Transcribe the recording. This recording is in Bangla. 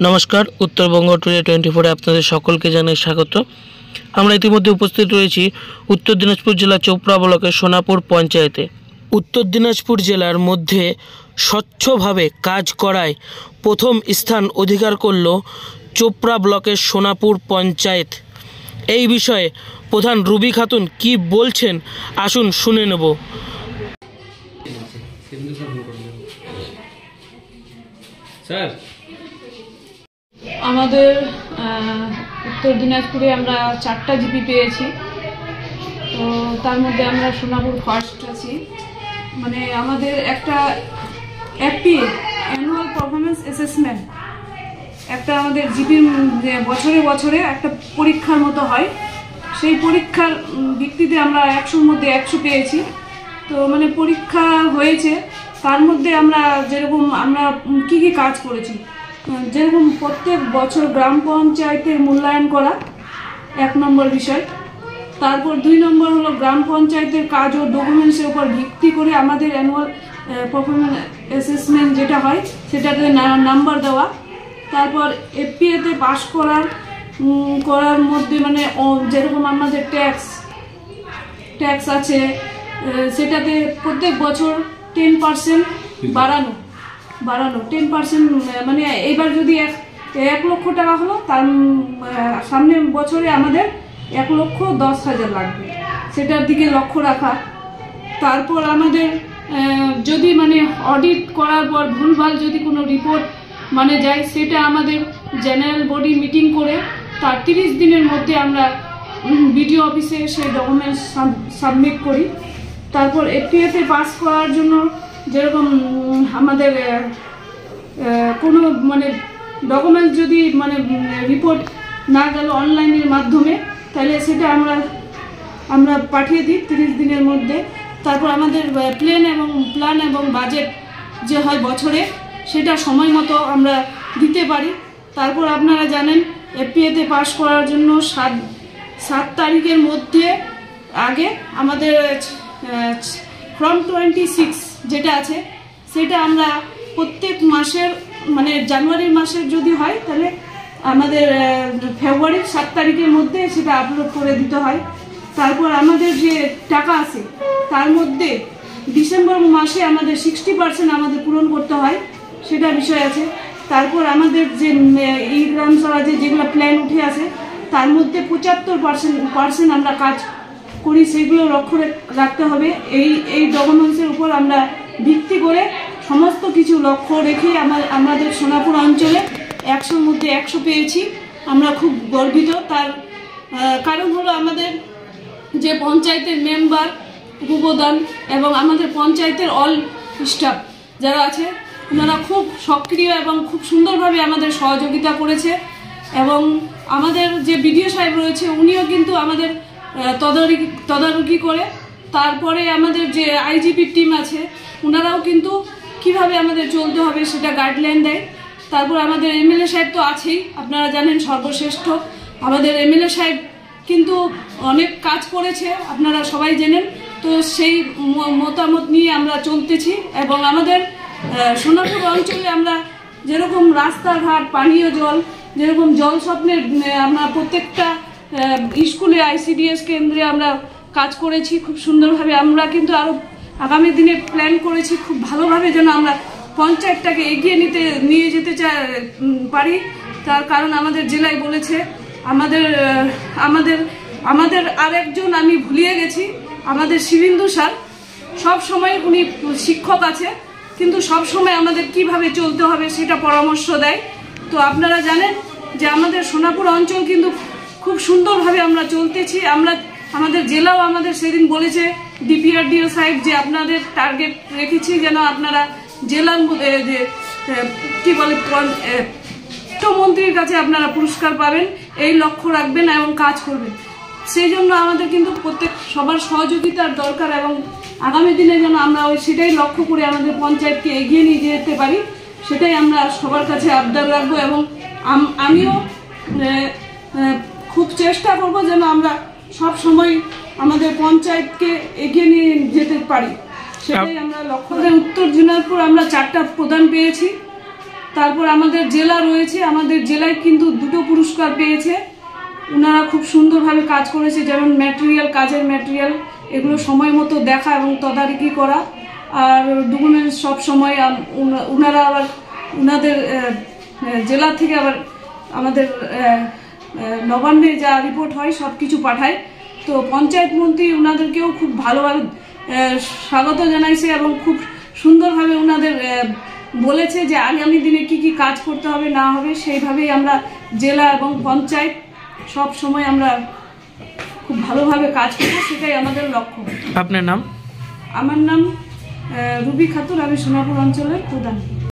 नमस्कार उत्तरबंग टुडे 24 আপনাদের সকলকে জানাই স্বাগত। আমরা ইতিমধ্যে উপস্থিত রয়েছি উত্তর দিনাজপুর জেলা চোপড়া ব্লকের সোনাপুর পঞ্চায়েতে। উত্তর দিনাজপুর জেলার মধ্যে স্বচ্ছভাবে কাজ করায় প্রথম স্থান অধিকার করল চোপড়া ব্লকের সোনাপুর পঞ্চায়েত। এই বিষয়ে প্রধান রুবি খাতুন কি বলছেন আসুন শুনে নেব। স্যার, আমাদের উত্তর দিনাজপুরে আমরা 4টা জিপি পেয়েছি, তো তার মধ্যে আমরা সোনাপুর ফার্স্ট আছি। মানে আমাদের একটা অ্যাপিএ অ্যানুয়াল পারফরমেন্স অ্যাসেসমেন্ট, একটা আমাদের জিপির বছরে বছরে একটা পরীক্ষার মতো হয়, সেই পরীক্ষার ভিত্তিতে আমরা 100-র মধ্যে 100 পেয়েছি। তো মানে পরীক্ষা হয়েছে, তার মধ্যে আমরা যেরকম আমরা কি কাজ করেছি, যেরকম প্রত্যেক বছর গ্রাম পঞ্চায়েতের মূল্যায়ন করা 1 নম্বর বিষয়। তারপর 2 নম্বর হলো গ্রাম পঞ্চায়েতের কাজ ও ডকুমেন্টসের উপর ভিত্তি করে আমাদের অ্যানুয়াল পারফরমেন্স অ্যাসেসমেন্ট যেটা হয় সেটাতে নাম্বার দেওয়া। তারপর এপিএতে পাস করার মধ্যে মানে যেরকম আমাদের ট্যাক্স আছে সেটাতে প্রত্যেক বছর 10% বাড়ানো 10%, মানে এইবার যদি 1 লক্ষ টাকা হলো, তার সামনের বছরে আমাদের 1,10,000 লাগবে, সেটার দিকে লক্ষ্য রাখা। তারপর আমাদের যদি মানে অডিট করার পর ভুলভাল যদি কোনো রিপোর্ট মানে যায়, সেটা আমাদের জেনারেল বডি মিটিং করে তার 30 দিনের মধ্যে আমরা বিডিও অফিসে সেই ডকুমেন্টস সাবমিট করি। তারপর এপিএতে পাস করার জন্য যেরকম আমাদের কোনো মানে ডকুমেন্টস যদি মানে রিপোর্ট না গেল অনলাইনের মাধ্যমে, তাহলে সেটা আমরা পাঠিয়ে দিই 30 দিনের মধ্যে। তারপর আমাদের প্ল্যান এবং বাজেট যে হয় বছরে, সেটা সময় মতো আমরা দিতে পারি। তারপর আপনারা জানেন এপিএতে পাস করার জন্য 7 তারিখের মধ্যে আগে আমাদের ফর্ম 26 যেটা আছে, সেটা আমরা প্রত্যেক মাসের মানে জানুয়ারির মাসের যদি হয়, তাহলে আমাদের ফেব্রুয়ারির 7 তারিখের মধ্যে সেটা আপলোড করে দিতে হয়। তারপর আমাদের যে টাকা আছে তার মধ্যে ডিসেম্বর মাসে আমাদের 60% আমাদের পূরণ করতে হয়, সেটা বিষয় আছে। তারপর আমাদের যে ই গ্রাম সমাজে যেগুলো প্ল্যান উঠে আসে, তার মধ্যে 75% আমরা কাজ করি, সেগুলো লক্ষ্য রাখতে হবে। এই ডকুমেন্টসের উপর আমরা ভিত্তি করে সমস্ত কিছু লক্ষ্য রেখে আমাদের সোনাপুর অঞ্চলে 100-র মধ্যে 100 পেয়েছি। আমরা খুব গর্বিত। তার কারণ হলো আমাদের যে পঞ্চায়েতের মেম্বার, উপপ্রধান এবং আমাদের পঞ্চায়েতের অল স্টাফ যারা আছে, ওনারা খুব সক্রিয় এবং খুব সুন্দরভাবে আমাদের সহযোগিতা করেছে। এবং আমাদের যে বিডিও সাহেব রয়েছে, উনিও কিন্তু আমাদের তদারকি করে। তারপরে আমাদের যে আইজিপি টিম আছে, ওনারাও কিন্তু কিভাবে আমাদের চলতে হবে সেটা গাইডলাইন দেয়। তারপর আমাদের এমএলএ সাহেব তো আছেই, আপনারা জানেন সর্বশ্রেষ্ঠ। আমাদের এমএলএ সাহেব কিন্তু অনেক কাজ করেছে, আপনারা সবাই জানেন। তো সেই মতামত নিয়ে আমরা চলতেছি। এবং আমাদের সোনাপুর অঞ্চলে আমরা যেরকম রাস্তাঘাট, পানীয় জল, যেরকম জল স্বপ্নের আমরা প্রত্যেকটা স্কুলে আইসিডিএস কেন্দ্রে আমরা কাজ করেছি খুব সুন্দরভাবে। আমরা কিন্তু আরও আগামী দিনে প্ল্যান করেছি খুব ভালোভাবে যেন আমরা পঞ্চায়েতটাকে এগিয়ে নিয়ে যেতে পারি। তার কারণ আমাদের জেলায় বলেছে আমাদের আরেকজন আমি ভুলিয়ে গেছি, আমাদের শিবিন্দু স্যার সব সময় উনি শিক্ষক আছে, কিন্তু সব সময় আমাদের কিভাবে চলতে হবে সেটা পরামর্শ দেয়। তো আপনারা জানেন যে আমাদের সোনাপুর অঞ্চল কিন্তু খুব সুন্দরভাবে আমরা চলতেছি। আমাদের জেলাও আমাদের সেদিন বলেছে ডিপিআরডিও সাহেব যে আপনাদের টার্গেট রেখেছি যেন আপনারা জেলার যে কি বলে মন্ত্রীর কাছে আপনারা পুরস্কার পাবেন, এই লক্ষ্য রাখবেন এবং কাজ করবেন। সেই জন্য আমাদের কিন্তু সবার সহযোগিতার দরকার, এবং আগামী দিনে যেন আমরা সেটাই লক্ষ্য করে আমাদের পঞ্চায়েতকে এগিয়ে নিয়ে যেতে পারি, সেটাই আমরা সবার কাছে আবদার রাখবো। এবং আমিও খুব চেষ্টা করব যেন আমরা সব সময় আমাদের পঞ্চায়েতকে এগিয়ে নিয়ে যেতে পারি, সেটাই আমরা লক্ষ্য। উত্তর দিনাজপুর আমরা 4টা প্রদান পেয়েছি। তারপর আমাদের জেলা রয়েছে, আমাদের জেলায় কিন্তু 2টো পুরস্কার পেয়েছে। ওনারা খুব সুন্দরভাবে কাজ করেছে, যেমন ম্যাটেরিয়াল, কাজের ম্যাটেরিয়াল এগুলো সময় মতো দেখা এবং তদারকি করা। আর ডকুমেন্ট সব সময় ওনারা আবার ওনাদের জেলা থেকে আবার আমাদের নবান্নে যা রিপোর্ট হয় সব কিছু পাঠায়। তো পঞ্চায়েত মন্ত্রী ওনাদেরকেও খুব ভালোভাবে স্বাগত জানাইছে এবং খুব সুন্দরভাবে ওনাদের বলেছে যে আগামী দিনে কি কি কাজ করতে হবে না হবে, সেইভাবেই আমরা জেলা এবং পঞ্চায়েত সব সময় আমরা খুব ভালোভাবে কাজ করবো, সেটাই আমাদের লক্ষ্য। আপনার নাম? আমার নাম রুবি খাতুন, আমি সোনাপুর অঞ্চলের প্রধান।